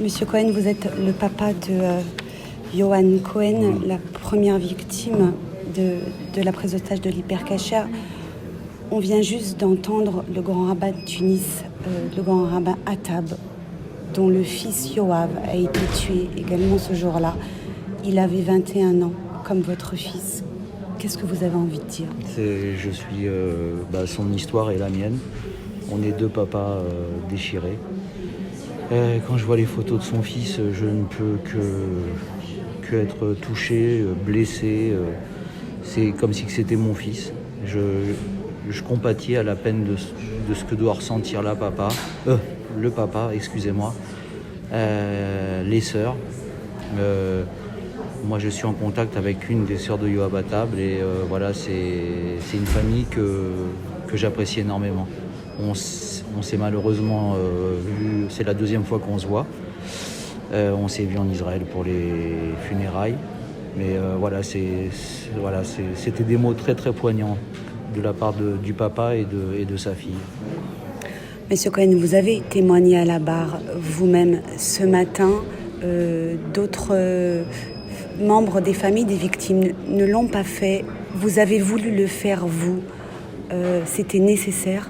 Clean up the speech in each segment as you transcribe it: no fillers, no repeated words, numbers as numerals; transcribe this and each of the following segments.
Monsieur Cohen, vous êtes le papa de Yohan Cohen, la première victime de la prise d'otage de l'hypercacher. On vient juste d'entendre le grand rabbin de Tunis, le grand rabbin Attab, dont le fils Yoav a été tué également ce jour-là. Il avait 21 ans, comme votre fils. Qu'est-ce que vous avez envie de dire ? Je suis son histoire et la mienne. On est deux papas déchirés. Quand je vois les photos de son fils, je ne peux que être touché, blessé. C'est comme si c'était mon fils. Je compatis à la peine de ce que doit ressentir le papa, excusez-moi, les sœurs. Moi, je suis en contact avec une des sœurs de Yoav Attab et c'est une famille que j'apprécie énormément. On s'est malheureusement vu, c'est la deuxième fois qu'on se voit. On s'est vu en Israël pour les funérailles. Mais c'était des mots très très poignants de la part du papa et de sa fille. Monsieur Cohen, vous avez témoigné à la barre vous-même ce matin. D'autres membres des familles des victimes ne l'ont pas fait. Vous avez voulu le faire, vous. C'était nécessaire ?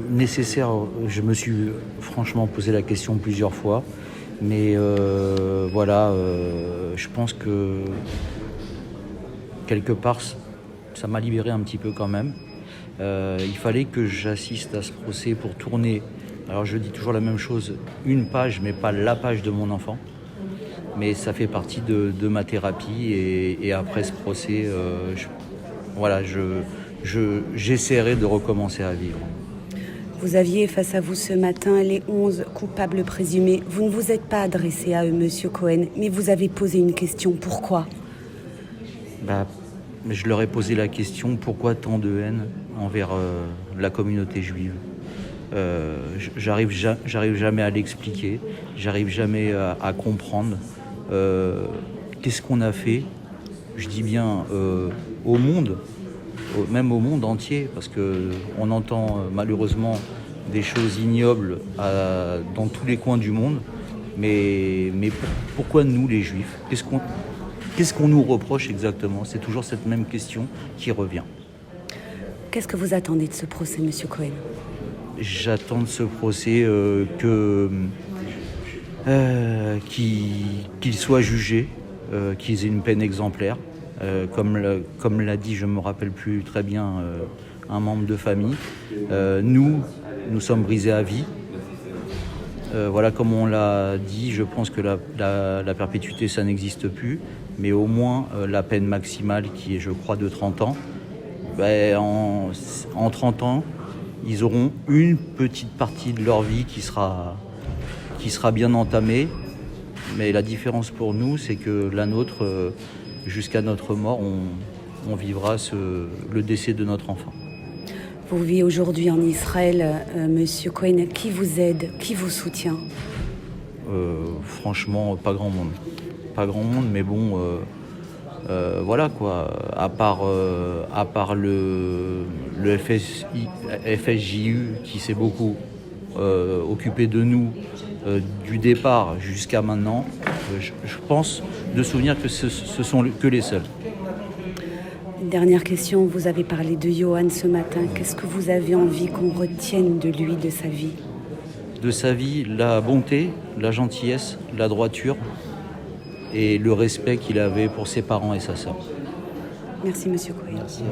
Nécessaire, je me suis franchement posé la question plusieurs fois. Mais je pense que quelque part, ça m'a libéré un petit peu quand même. Il fallait que j'assiste à ce procès pour tourner. Alors je dis toujours la même chose, une page, mais pas la page de mon enfant. Mais ça fait partie de ma thérapie et après ce procès, j'essaierai de recommencer à vivre. Vous aviez face à vous ce matin les 11 coupables présumés. Vous ne vous êtes pas adressé à eux, Monsieur Cohen, mais vous avez posé une question. Pourquoi ? Je leur ai posé la question, pourquoi tant de haine envers la communauté juive ? J'arrive jamais à l'expliquer, j'arrive jamais à comprendre. Qu'est-ce qu'on a fait ? Je dis bien au monde, même au monde entier, parce qu'on entend malheureusement des choses ignobles dans tous les coins du monde. Mais pourquoi nous, les Juifs ? Qu'est-ce qu'on nous reproche exactement ? C'est toujours cette même question qui revient. Qu'est-ce que vous attendez de ce procès, Monsieur Cohen ? J'attends de ce procès qu'il soit jugé, qu'ils aient une peine exemplaire. Comme l'a dit, je ne me rappelle plus très bien, un membre de famille. Nous sommes brisés à vie. Comme on l'a dit, je pense que la perpétuité, ça n'existe plus. Mais au moins, la peine maximale, qui est, je crois, de 30 ans, en 30 ans, ils auront une petite partie de leur vie qui sera bien entamée. Mais la différence pour nous, c'est que la nôtre, jusqu'à notre mort, on vivra le décès de notre enfant. Vous vivez aujourd'hui en Israël, Monsieur Cohen. Qui vous aide ? Qui vous soutient ? Franchement, pas grand monde. Pas grand monde, mais bon, à part le FSJU qui s'est beaucoup occupé de nous du départ jusqu'à maintenant, je pense de souvenir que ce sont que les seuls. Dernière question, vous avez parlé de Yohan ce matin. Qu'est-ce que vous avez envie qu'on retienne de lui, de sa vie ? De sa vie, la bonté, la gentillesse, la droiture et le respect qu'il avait pour ses parents et sa sœur. Merci, Monsieur Cohen. Merci.